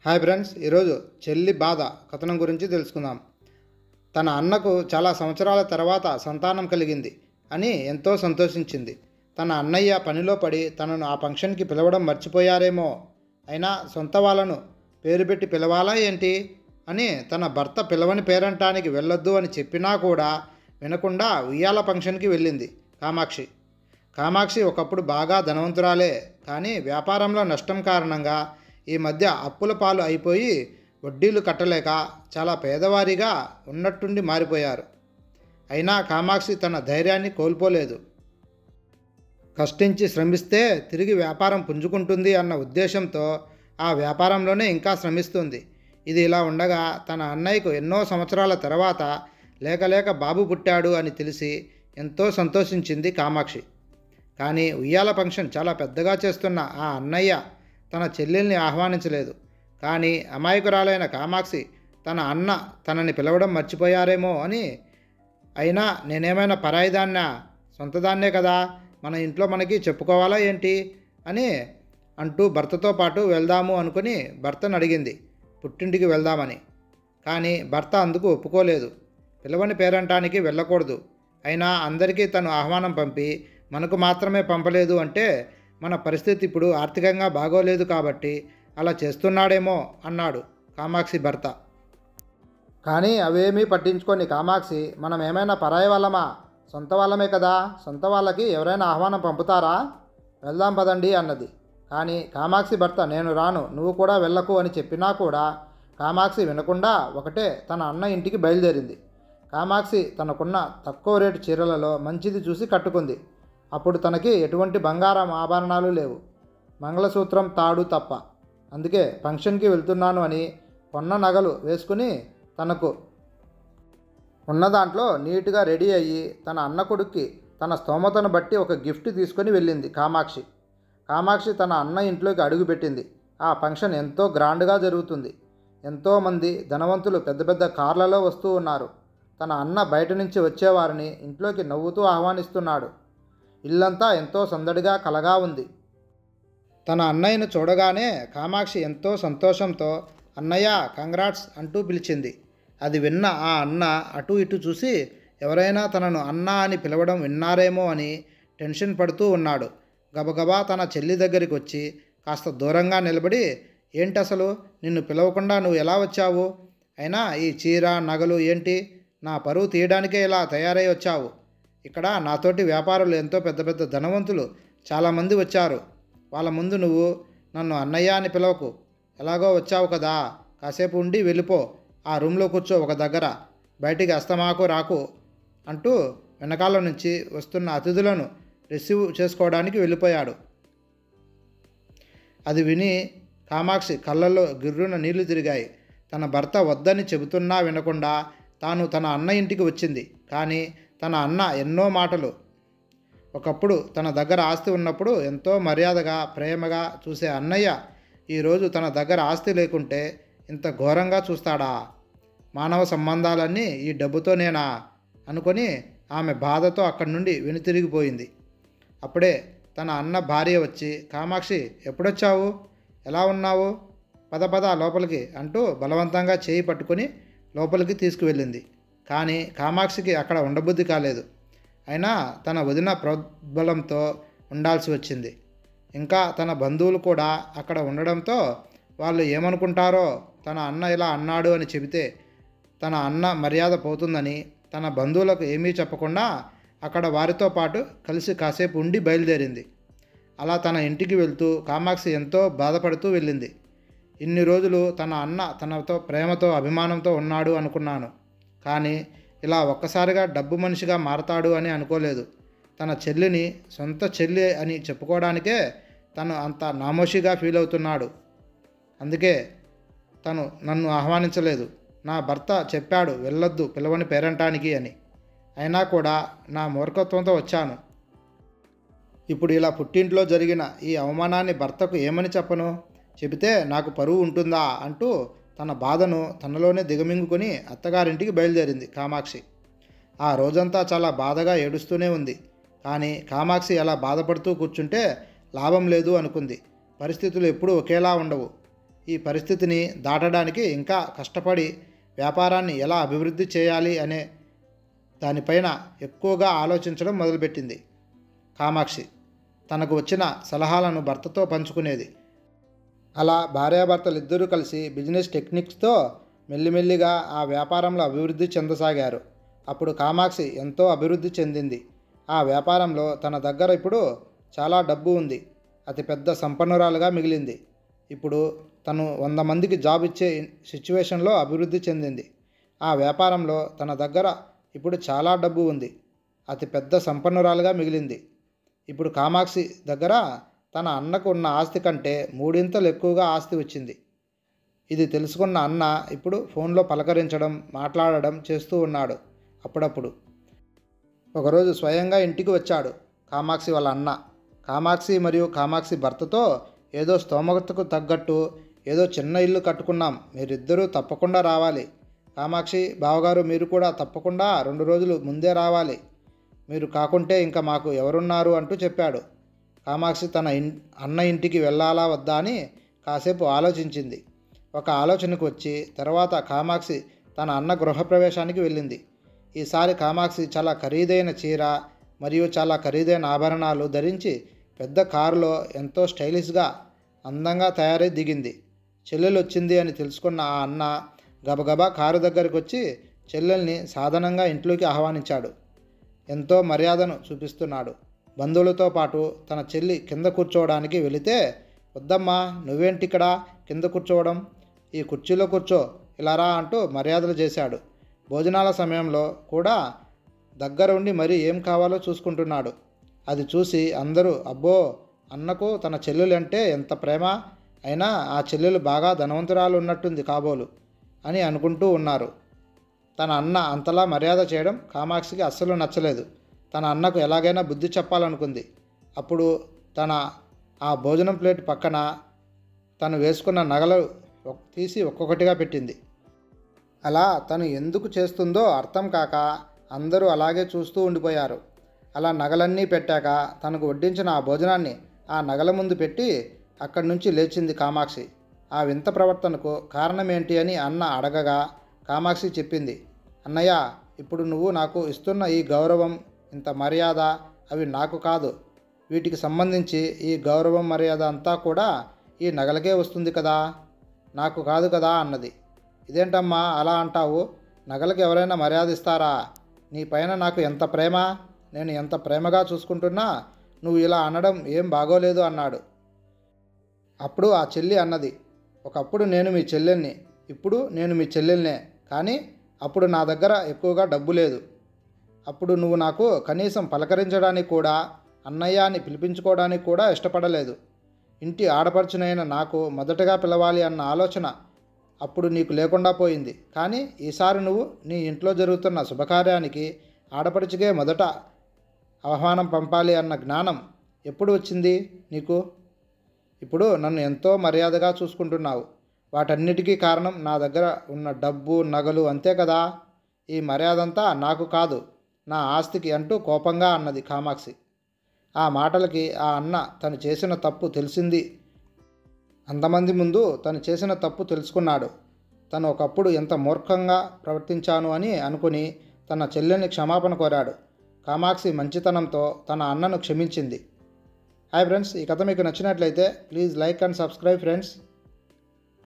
Hi friends, ఈరోజు చెల్లి బాధ కథనం గురించి తెలుసుకుందాం. తన అన్నకు చాలా సంవత్సరాల తర్వాత సంతానం కలిగింది అని ఎంతో సంతోషించింది. తన అన్నయ్య పనిలో పడి తనను ఆ ఫంక్షన్కి పిలవడం మర్చిపోయారేమో, అయినా సొంత వాళ్ళను పేరు పెట్టి పిలవాలా ఏంటి అని తన భర్త పిలవని పేరంటానికి వెళ్ళొద్దు అని చెప్పినా కూడా వినకుండా ఉయ్యాల ఫంక్షన్కి వెళ్ళింది కామాక్షి. కామాక్షి ఒకప్పుడు బాగా ధనవంతురాలే, కానీ వ్యాపారంలో నష్టం కారణంగా ఈ మధ్య అప్పుల పాలు అయిపోయి వడ్డీలు కట్టలేక చాలా పేదవారిగా ఉన్నట్టుండి మారిపోయారు. అయినా కామాక్షి తన ధైర్యాన్ని కోల్పోలేదు. కష్టించి శ్రమిస్తే తిరిగి వ్యాపారం పుంజుకుంటుంది అన్న ఉద్దేశంతో ఆ వ్యాపారంలోనే ఇంకా శ్రమిస్తుంది. ఇది ఇలా ఉండగా తన అన్నయ్యకు ఎన్నో సంవత్సరాల తర్వాత లేక బాబు పుట్టాడు అని తెలిసి ఎంతో సంతోషించింది కామాక్షి. కానీ ఉయ్యాల ఫంక్షన్ చాలా పెద్దగా చేస్తున్న ఆ అన్నయ్య తన చెల్లెల్ని ఆహ్వానించలేదు. కానీ అమాయకురాలైన కామాక్షి తన అన్న తనని పిలవడం మర్చిపోయారేమో అని, అయినా నేనేమైనా పరాయిదాన్నా, సొంతదాన్నే కదా, మన ఇంట్లో మనకి చెప్పుకోవాలా ఏంటి అని అంటూ భర్తతో పాటు వెళ్దాము అనుకుని భర్తను అడిగింది పుట్టింటికి వెళ్దామని. కానీ భర్త అందుకు ఒప్పుకోలేదు. పిలవని పేరంటానికి వెళ్ళకూడదు, అయినా అందరికీ తను ఆహ్వానం పంపి మనకు మాత్రమే పంపలేదు అంటే మన పరిస్థితి ఇప్పుడు ఆర్థికంగా బాగోలేదు కాబట్టి అలా చేస్తున్నాడేమో అన్నాడు కామాక్షి భర్త. కానీ అవేమీ పట్టించుకొని కామాక్షి, మనం ఏమైనా పరాయి వాళ్ళమా, సొంత వాళ్ళమే కదా, సొంత వాళ్ళకి ఎవరైనా ఆహ్వానం పంపుతారా, వెళ్దాం పదండి అన్నది. కానీ కామాక్షి భర్త నేను రాను, నువ్వు కూడా వెళ్ళకు అని చెప్పినా కూడా కామాక్షి వినకుండా ఒకటే తన అన్న ఇంటికి బయలుదేరింది. కామాక్షి తనకున్న తక్కువ రేటు చీరలలో మంచిది చూసి కట్టుకుంది. అప్పుడు తనకి ఎటువంటి బంగారం ఆభరణాలు లేవు, మంగళసూత్రం తాడు తప్ప. అందుకే ఫంక్షన్కి వెళ్తున్నాను అని కొన్న నగలు వేసుకుని తనకు ఉన్న దాంట్లో నీట్గా రెడీ అయ్యి తన అన్న కొడుక్కి తన స్తోమతను బట్టి ఒక గిఫ్ట్ తీసుకొని వెళ్ళింది కామాక్షి. కామాక్షి తన అన్న ఇంట్లోకి అడుగుపెట్టింది. ఆ ఫంక్షన్ ఎంతో గ్రాండ్గా జరుగుతుంది. ఎంతోమంది ధనవంతులు పెద్ద పెద్ద కార్లలో వస్తూ ఉన్నారు. తన అన్న బయట నుంచి వచ్చేవారిని ఇంట్లోకి నవ్వుతూ ఆహ్వానిస్తున్నాడు. ఇల్లంతా ఎంతో సందడిగా కలగా ఉంది. తన అన్నయ్యను చూడగానే కామాక్షి ఎంతో సంతోషంతో అన్నయ్య కంగ్రాట్స్ అంటూ పిలిచింది. అది విన్న ఆ అన్న అటు ఇటు చూసి ఎవరైనా తనను అన్న అని పిలవడం విన్నారేమో అని టెన్షన్ పడుతూ ఉన్నాడు. గబగబా తన చెల్లి దగ్గరికి వచ్చి కాస్త దూరంగా నిలబడి, ఏంటి అసలు, నిన్ను పిలవకుండా నువ్వు ఎలా వచ్చావు, అయినా ఈ చీర నగలు ఏంటి, నా పరువు తీయడానికే ఇలా తయారై వచ్చావు, ఇక్కడ నాతోటి వ్యాపారులు ఎంతో పెద్ద పెద్ద ధనవంతులు చాలామంది వచ్చారు, వాళ్ళ ముందు నువ్వు నన్ను అన్నయ్య అని పిలవకు, ఎలాగో వచ్చావు కదా, కాసేపు ఉండి వెళ్ళిపో, ఆ రూమ్లో కూర్చో ఒక దగ్గర, బయటికి అస్తమాకు రాకు అంటూ వెనకాల నుంచి వస్తున్న అతిథులను రిసీవ్ చేసుకోవడానికి వెళ్ళిపోయాడు. అది విని కామాక్షి కళ్ళల్లో గిర్రున నీళ్లు తిరిగాయి. తన భర్త వద్దని చెబుతున్నా వినకుండా తాను తన అన్న ఇంటికి వచ్చింది. కానీ తన అన్న ఎన్నో మాటలు. ఒకప్పుడు తన దగ్గర ఆస్తి ఉన్నప్పుడు ఎంతో మర్యాదగా ప్రేమగా చూసే అన్నయ్య ఈరోజు తన దగ్గర ఆస్తి లేకుంటే ఇంత ఘోరంగా చూస్తాడా, మానవ సంబంధాలన్నీ ఈ డబ్బుతోనేనా అనుకొని ఆమె బాధతో అక్కడి నుండి వెనుతిరిగిపోయింది. అప్పుడే తన అన్న భార్య వచ్చి, కామాక్షి ఎప్పుడొచ్చావు, ఎలా ఉన్నావు, పద పద లోపలికి అంటూ బలవంతంగా చేయి పట్టుకొని లోపలికి తీసుకువెళ్ళింది. కానీ కామాక్షికి అక్కడ ఉండబుద్ధి కాలేదు. అయినా తన వదిన ప్రోద్బలంతో ఉండాల్సి వచ్చింది. ఇంకా తన బంధువులు కూడా అక్కడ ఉండడంతో వాళ్ళు ఏమనుకుంటారో, తన అన్న ఇలా అన్నాడు అని చెబితే తన అన్న మర్యాద పోతుందని తన బంధువులకు ఏమీ చెప్పకుండా అక్కడ వారితో పాటు కలిసి కాసేపు ఉండి బయలుదేరింది. అలా తన ఇంటికి వెళ్తూ కామాక్షి ఎంతో బాధపడుతూ వెళ్ళింది. ఇన్ని రోజులు తన అన్న తనతో ప్రేమతో అభిమానంతో ఉన్నాడు అనుకున్నాను, కానీ ఇలా ఒక్కసారిగా డబ్బు మనిషిగా మారతాడు అని అనుకోలేదు. తన చెల్లిని సొంత చెల్లి అని చెప్పుకోవడానికే తను అంత నామోషిగా ఫీల్ అవుతున్నాడు. అందుకే తను నన్ను ఆహ్వానించలేదు. నా భర్త చెప్పాడు వెళ్ళొద్దు పిలవని పేరంటానికి అని, అయినా కూడా నా మూర్ఖత్వంతో వచ్చాను. ఇప్పుడు ఇలా పుట్టింట్లో జరిగిన ఈ అవమానాన్ని భర్తకు ఏమని చెప్పను, చెబితే నాకు పరువు ఉంటుందా అంటూ తన బాధను తనలోనే దిగమింగుకొని అత్తగారింటికి బయలుదేరింది కామాక్షి. ఆ రోజంతా చాలా బాధగా ఏడుస్తూనే ఉంది. కానీ కామాక్షి అలా బాధపడుతూ కూర్చుంటే లాభం లేదు అనుకుంది. పరిస్థితులు ఎప్పుడూ ఒకేలా ఉండవు. ఈ పరిస్థితిని దాటడానికి ఇంకా కష్టపడి వ్యాపారాన్ని ఎలా అభివృద్ధి చేయాలి అనే దానిపైన ఎక్కువగా ఆలోచించడం మొదలుపెట్టింది కామాక్షి. తనకు వచ్చిన సలహాలను భర్తతో పంచుకునేది. అలా భార్యాభర్తలు ఇద్దరూ కలిసి బిజినెస్ టెక్నిక్స్తో మెల్లిమెల్లిగా ఆ వ్యాపారంలో అభివృద్ధి చెందసాగారు. అప్పుడు కామాక్షి ఎంతో అభివృద్ధి చెందింది. ఆ వ్యాపారంలో తన దగ్గర ఇప్పుడు చాలా డబ్బు ఉంది. అతి పెద్ద సంపన్నురాలుగా మిగిలింది. ఇప్పుడు తను 100 మందికి జాబ్ ఇచ్చే సిచ్యువేషన్లో అభివృద్ధి చెందింది. ఆ వ్యాపారంలో తన దగ్గర ఇప్పుడు చాలా డబ్బు ఉంది. అతి పెద్ద సంపన్నురాలుగా మిగిలింది. ఇప్పుడు కామాక్షి దగ్గర తన అన్నకు ఉన్న ఆస్తి కంటే 3 ఇంతలు ఎక్కువగా ఆస్తి వచ్చింది. ఇది తెలుసుకున్న అన్న ఇప్పుడు ఫోన్లో పలకరించడం, మాట్లాడడం చేస్తూ ఉన్నాడు. అప్పుడప్పుడు ఒకరోజు స్వయంగా ఇంటికి వచ్చాడు కామాక్షి వాళ్ళ అన్న. కామాక్షి మరియు కామాక్షి భర్తతో ఏదో స్తోమతకు తగ్గట్టు ఏదో చిన్న ఇల్లు కట్టుకున్నాం, మీరిద్దరూ తప్పకుండా రావాలి. కామాక్షి బావగారు మీరు కూడా తప్పకుండా 2 రోజులు ముందే రావాలి, మీరు కాకుంటే ఇంకా మాకు ఎవరున్నారు అంటూ చెప్పాడు. కామాక్షి తన అన్న ఇంటికి వెళ్ళాలా వద్దా అని కాసేపు ఆలోచించింది. ఒక ఆలోచనకు వచ్చి తర్వాత కామాక్షి తన అన్న గృహప్రవేశానికి వెళ్ళింది. ఈసారి కామాక్షి చాలా ఖరీదైన చీర మరియు చాలా ఖరీదైన ఆభరణాలు ధరించి పెద్ద కారులో ఎంతో స్టైలిష్గా అందంగా తయారై దిగింది. చెల్లెలు వచ్చింది అని తెలుసుకున్న ఆ అన్న గబగబా కారు దగ్గరికి వచ్చి చెల్లెల్ని సాధారణంగా ఇంట్లోకి ఆహ్వానించాడు. ఎంతో మర్యాదను చూపిస్తున్నాడు. బంధువులతో పాటు తన చెల్లి కింద కూర్చోవడానికి వెళితే, వద్దమ్మా నువ్వేంటిక్కడ కింద కూర్చోవడం, ఈ కుర్చీలో కూర్చో, ఇలా రా అంటూ మర్యాదలు చేశాడు. భోజనాల సమయంలో కూడా దగ్గర ఉండి మరీ ఏం కావాలో చూసుకుంటున్నాడు. అది చూసి అందరూ అబ్బో అన్నకు తన చెల్లెలంటే ఎంత ప్రేమ, అయినా ఆ చెల్లెలు బాగా ధనవంతురాలు ఉన్నట్టుంది కాబోలు అని అనుకుంటూ ఉన్నారు. తన అన్న అంతలా మర్యాద చేయడం కామాక్షికి అస్సలు నచ్చలేదు. తన అన్నకు ఎలాగైనా బుద్ధి చెప్పాలనుకుంది. అప్పుడు తన ఆ భోజనం ప్లేట్ పక్కన తను వేసుకున్న నగలు తీసి ఒక్కొక్కటిగా పెట్టింది. అలా తను ఎందుకు చేస్తుందో అర్థం కాక అందరూ అలాగే చూస్తూ ఉండిపోయారు. అలా నగలన్నీ పెట్టాక తనకు వడ్డించిన ఆ భోజనాన్ని ఆ నగల ముందు పెట్టి అక్కడి నుంచి లేచింది కామాక్షి. ఆ వింత ప్రవర్తనకు కారణమేంటి అని అన్న అడగగా కామాక్షి చెప్పింది, అన్నయ్య, ఇప్పుడు నువ్వు నాకు ఇస్తున్న ఈ గౌరవం, ఇంత మర్యాద అవి నాకు కాదు. వీటికి సంబంధించి ఈ గౌరవం మర్యాద అంతా కూడా ఈ నగలకే వస్తుంది కదా, నాకు కాదు కదా అన్నది. ఇదేంటమ్మా అలా అంటావు, నగలకు ఎవరైనా మర్యాద ఇస్తారా? నీ పైన నాకు ఎంత ప్రేమ, నేను ఎంత ప్రేమగా చూసుకుంటున్నా నువ్వు ఇలా అనడం ఏం బాగోలేదు అన్నాడు. అప్పుడు ఆ చెల్లి అన్నది, ఒకప్పుడు నేను మీ చెల్లెల్ని, ఇప్పుడు నేను మీ చెల్లెల్నే, కానీ అప్పుడు నా దగ్గర ఎక్కువగా డబ్బు లేదు. అప్పుడు నువ్వు నాకు కనీసం పలకరించడానికి కూడా, అన్నయ్య అని పిలిపించుకోవడానికి కూడా ఇష్టపడలేదు. ఇంటి ఆడపడుచునైన నాకు మొదటగా పిలవాలి అన్న ఆలోచన అప్పుడు నీకు లేకుండా పోయింది. కానీ ఈసారి నువ్వు నీ ఇంట్లో జరుగుతున్న శుభకార్యానికి ఆడపడుచుకే మొదట ఆహ్వానం పంపాలి అన్న జ్ఞానం ఎప్పుడు వచ్చింది నీకు? ఇప్పుడు నన్ను ఎంతో మర్యాదగా చూసుకుంటున్నావు. వాటన్నిటికీ కారణం నా దగ్గర ఉన్న డబ్బు, నగలు అంతే కదా. ఈ మర్యాదంతా నాకు కాదు, నా ఆస్తికి అంటూ కోపంగా అన్నది కామాక్షి. ఆ మాటలకి ఆ అన్న తను చేసిన తప్పు తెలిసింది. అంతమంది ముందు తను చేసిన తప్పు తెలుసుకున్నాడు. తను ఒకప్పుడు ఎంత మూర్ఖంగా ప్రవర్తించాను అని అనుకుని తన చెల్లెల్ని క్షమాపణ కోరాడు. కామాక్షి మంచితనంతో తన అన్నను క్షమించింది. హాయ్ ఫ్రెండ్స్, ఈ కథ మీకు నచ్చినట్లయితే please like and subscribe friends.